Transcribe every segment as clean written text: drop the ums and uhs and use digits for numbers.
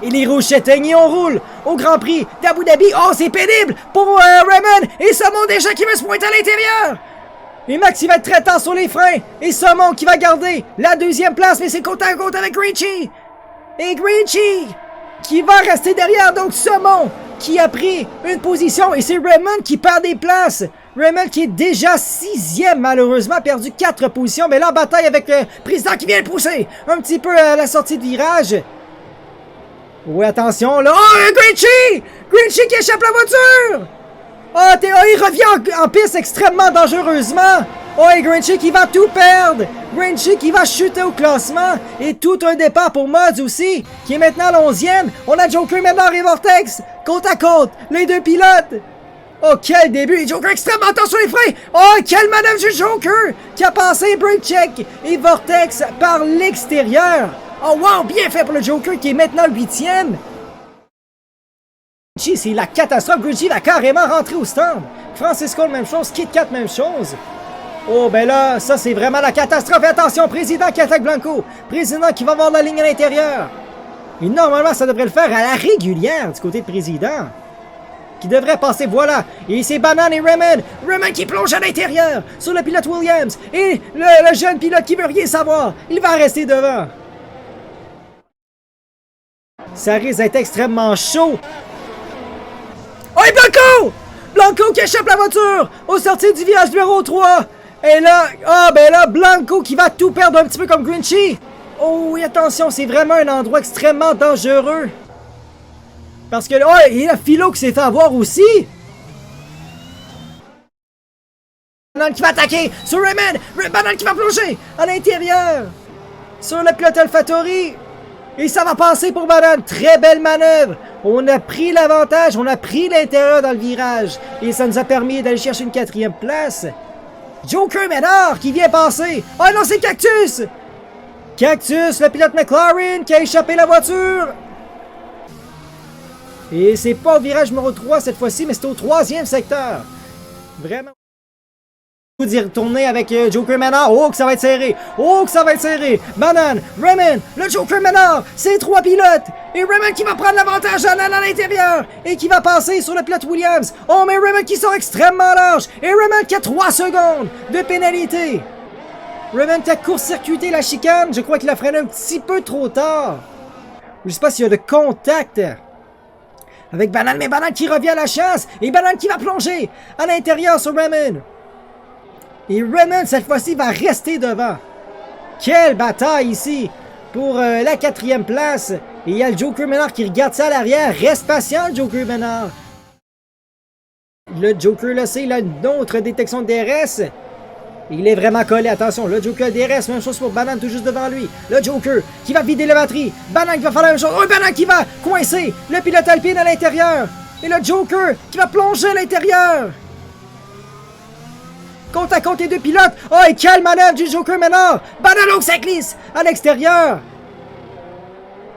Et les rouges s'éteignent et on roule au Grand Prix d'Abu Dhabi. Oh, c'est pénible pour Raymond. Et Saumon déjà qui veut se pointer à l'intérieur. Et Max, il va être très tard sur les freins. Et Saumon qui va garder la deuxième place. Mais c'est côte à côte avec Grinchy. Et Grinchy qui va rester derrière. Donc Saumon qui a pris une position. Et c'est Raymond qui perd des places. Raymond qui est déjà 6e, malheureusement, perdu 4 positions. Mais là, en bataille avec le président qui vient le pousser un petit peu à la sortie de virage. Oui, attention, là. Oh, Grinchy! Grinchy qui échappe la voiture! Oh, il revient en piste extrêmement dangereusement. Oh, et Grinchy qui va tout perdre. Grinchy qui va chuter au classement. Et tout un départ pour Mods aussi, qui est maintenant 11e. On a Joker maintenant et Vortex, côte à côte, les deux pilotes. Oh, quel début! Et Joker extrêmement tard sur les freins! Oh, quelle manœuvre du Joker! Qui a passé brake check et Vortex par l'extérieur! Oh, wow! Bien fait pour le Joker qui est maintenant 8e! C'est la catastrophe! Grinchy va carrément rentrer au stand! Francisco, même chose. Kit Kat, même chose! Oh, ben là, ça c'est vraiment la catastrophe! Et attention, président qui attaque Blanco! Président qui va voir la ligne à l'intérieur! Et normalement, ça devrait le faire à la régulière du côté de président! Qui devrait passer, voilà. Et c'est Banane et Raymond. Raymond qui plonge à l'intérieur sur le pilote Williams. Et le jeune pilote qui veut rien savoir. Il va rester devant. Ça risque d'être extrêmement chaud. Oh, et Blanco! Blanco qui échappe la voiture au sorti du virage numéro 3. Et là, ben là, Blanco qui va tout perdre un petit peu comme Grinchy. Oh, et attention, c'est vraiment un endroit extrêmement dangereux. Parce que, oh, il y a Philo qui s'est fait avoir aussi! Banane qui va attaquer sur Raymond! Banane qui va plonger à l'intérieur! Sur le pilote AlphaTauri! Et ça va passer pour Banane! Très belle manœuvre! On a pris l'avantage, on a pris l'intérieur dans le virage. Et ça nous a permis d'aller chercher une 4e place. Joker Ménard qui vient passer! Oh non, c'est Cactus! Cactus, le pilote McLaren qui a échappé la voiture! Et c'est pas au virage numéro 3 cette fois-ci, mais c'est au 3e secteur. Vraiment. D'y retourner avec Joker Manor. Oh, que ça va être serré. Oh, que ça va être serré. Banane, Raymond, le Joker Manor. C'est 3 pilotes. Et Raymond qui va prendre l'avantage à l'intérieur. Et qui va passer sur le pilote Williams. Oh, mais Raymond qui sort extrêmement large. Et Raymond qui a 3 secondes de pénalité. Raymond qui a court-circuité la chicane. Je crois qu'il a freiné un petit peu trop tard. Je sais pas s'il y a de contact. Avec Banane, mais Banane qui revient à la chasse. Et Banane qui va plonger à l'intérieur sur Raymond. Et Raymond, cette fois-ci, va rester devant. Quelle bataille ici pour la 4e place. Et il y a le Joker Ménard qui regarde ça à l'arrière. Reste patient, Joker Ménard. Le Joker, là, c'est une autre détection de DRS. Il est vraiment collé, attention, le Joker DRS, même chose pour Banane tout juste devant lui. Le Joker qui va vider la batterie. Banane qui va faire la même chose. Oh, Banane qui va coincer le pilote Alpine à l'intérieur. Et le Joker qui va plonger à l'intérieur. Côte à côte les deux pilotes. Oh, et quelle manœuvre du Joker Ménard. Banane au glisse à l'extérieur.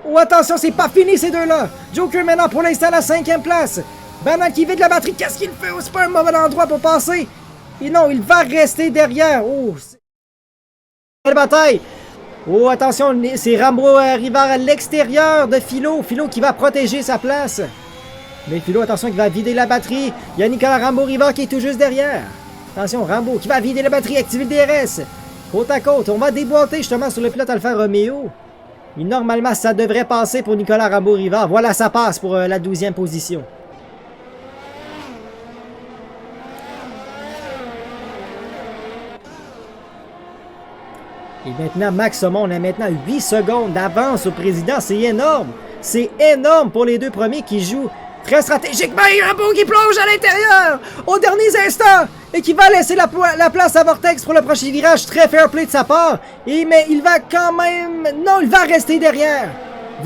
Oh, attention, c'est pas fini ces deux-là. Joker Ménard pour l'instant à la 5e place. Banane qui vide la batterie. Qu'est-ce qu'il fait? Oh, c'est pas un mauvais endroit pour passer. Et non, il va rester derrière. Oh, quelle bataille. Oh, attention, c'est Rambo Rivard à l'extérieur de Philo. Philo qui va protéger sa place. Mais Philo, attention, qui va vider la batterie. Il y a Nicolas Rambo Rivard qui est tout juste derrière. Attention, Rambo qui va vider la batterie, activer le DRS. Côte à côte, on va déboîter justement sur le pilote Alfa Romeo. Et normalement, ça devrait passer pour Nicolas Rambo Rivard. Voilà, ça passe pour la 12e position. Et maintenant, Max Saumon, on a maintenant 8 secondes d'avance au président. C'est énorme. C'est énorme pour les deux premiers qui jouent très stratégiquement. Et Rambo qui plonge à l'intérieur au dernier instant. Et qui va laisser la place à Vortex pour le prochain virage. Très fair play de sa part. Mais il va quand même... Non, il va rester derrière.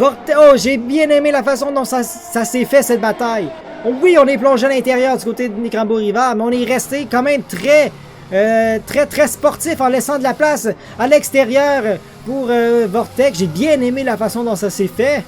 Oh, j'ai bien aimé la façon dont ça s'est fait cette bataille. Oui, on est plongé à l'intérieur du côté de Nick Rambo Rivard. Mais on est resté quand même très sportif en laissant de la place à l'extérieur pour Vortex. J'ai bien aimé la façon dont ça s'est fait.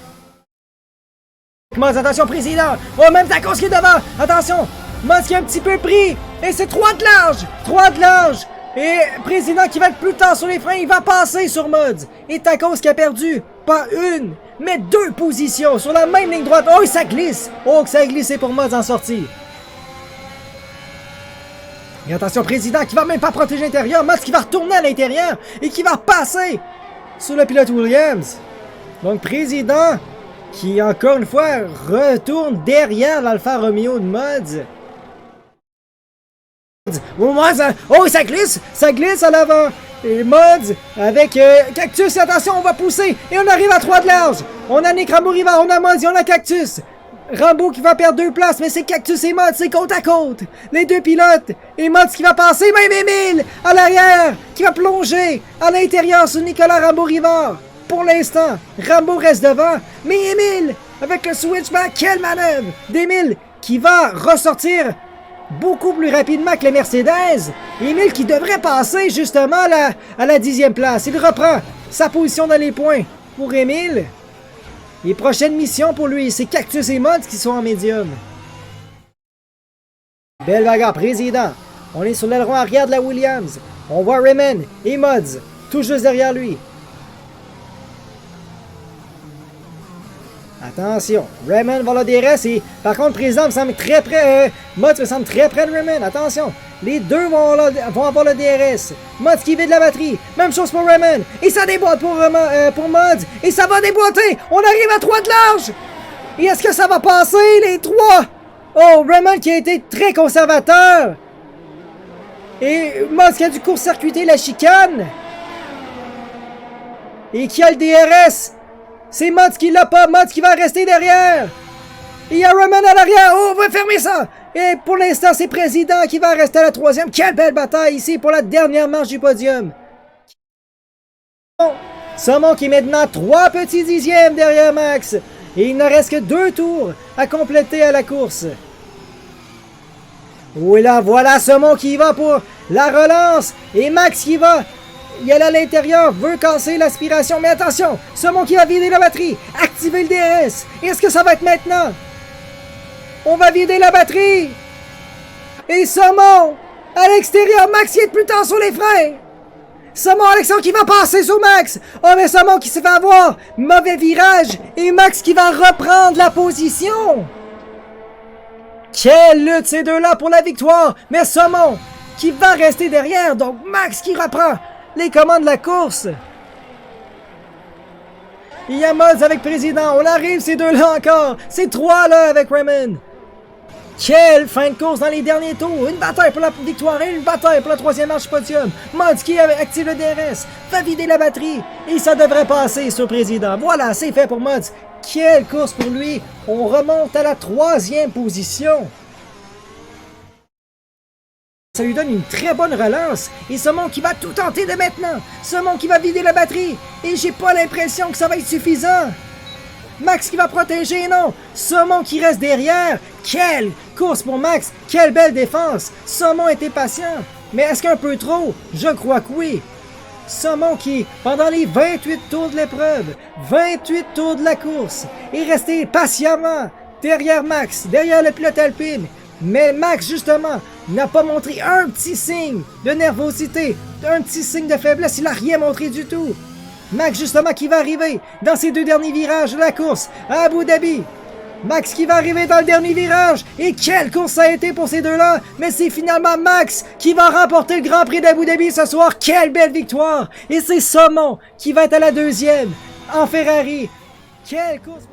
Attention, président. Oh, même Tacos qui est devant. Attention. Mods qui est un petit peu pris. Et c'est 3 de large. 3 de large. Et président qui va être plus tard sur les freins. Il va passer sur Mods. Et Tacos qui a perdu pas une, met 2 positions sur la même ligne droite. Oh, ça glisse! Oh, que ça a glissé pour Mods en sortie. Et attention, Président qui va même pas protéger l'intérieur. Mods qui va retourner à l'intérieur et qui va passer sur le pilote Williams. Donc, Président qui, encore une fois, retourne derrière l'Alfa Romeo de Mods. Oh, ça glisse à l'avant. Et Mods avec Cactus, attention, on va pousser. Et on arrive à 3 de large. On a Nick Rambo Rivard, on a Mods et on a Cactus. Rambo qui va perdre 2 places, mais c'est Cactus et Mods, c'est côte à côte. Les 2 pilotes. Et Mods qui va passer, même Émile à l'arrière, qui va plonger à l'intérieur sur Nicolas Rambo Rivard. Pour l'instant, Rambo reste devant, mais Émile, avec le switchback, quelle manœuvre d'Émile qui va ressortir beaucoup plus rapidement que les Mercedes. Émile qui devrait passer justement à la 10e place. Il reprend sa position dans les points pour Émile. Les prochaines missions pour lui, c'est Cactus et Mods qui sont en médium. Belle bagarre, Président. On est sur l'aileron arrière de la Williams. On voit Raymond et Mods tout juste derrière lui. Attention, Raymond va le DRS et par contre, Président me semble très près. Mods me semble très près de Raymond. Attention, les deux vont avoir le DRS. Mods qui vide la batterie. Même chose pour Raymond. Et ça déboîte pour Mods. Et ça va déboîter. On arrive à 3 de large. Et est-ce que ça va passer, les 3? Oh, Raymond qui a été très conservateur. Et Mods qui a dû court-circuiter la chicane. Et qui a le DRS. C'est Mods qui l'a pas, Mods qui va rester derrière. Il y a Raymond à l'arrière. Oh, on va fermer ça. Et pour l'instant, c'est Président qui va rester à la 3e. Quelle belle bataille ici pour la dernière marche du podium. Saumon qui est maintenant 3 petits dixièmes derrière Max. Et il ne reste que 2 tours à compléter à la course. Oui, là, voilà Saumon qui va pour la relance. Et Max qui va... Il est à l'intérieur, veut casser l'aspiration, mais attention, Saumon qui va vider la batterie, activer le DRS. Est-ce que ça va être maintenant? On va vider la batterie. Et Saumon, à l'extérieur, Max qui est plus tard sur les freins. Saumon, Alexandre qui va passer sur Max. Oh, mais Saumon qui s'est fait avoir, mauvais virage, et Max qui va reprendre la position. Quelle lutte ces deux-là pour la victoire, mais Saumon qui va rester derrière, donc Max qui reprend les commandes de la course. Il y a Mods avec Président. On arrive ces deux-là encore. Ces 3 là avec Raymond. Quelle fin de course dans les derniers tours. Une bataille pour la victoire et une bataille pour la 3e marche podium. Mods qui active le DRS. Va vider la batterie. Et ça devrait passer sur Président. Voilà, c'est fait pour Mods. Quelle course pour lui. On remonte à la 3e position. Ça lui donne une très bonne relance. Et Saumon qui va tout tenter de maintenant. Saumon qui va vider la batterie. Et j'ai pas l'impression que ça va être suffisant. Max qui va protéger, non. Saumon qui reste derrière. Quelle course pour Max. Quelle belle défense. Saumon était patient. Mais est-ce qu'un peu trop? Je crois que oui. Saumon qui, pendant les 28 tours de l'épreuve, 28 tours de la course, est resté patiemment derrière Max, derrière le pilote Alpine. Mais Max, justement, n'a pas montré un petit signe de nervosité, un petit signe de faiblesse, il n'a rien montré du tout. Max, justement, qui va arriver dans ces 2 derniers virages de la course à Abu Dhabi. Max qui va arriver dans le dernier virage. Et quelle course ça a été pour ces deux-là. Mais c'est finalement Max qui va remporter le Grand Prix d'Abu Dhabi ce soir. Quelle belle victoire. Et c'est Saumon qui va être à la 2e en Ferrari. Quelle course...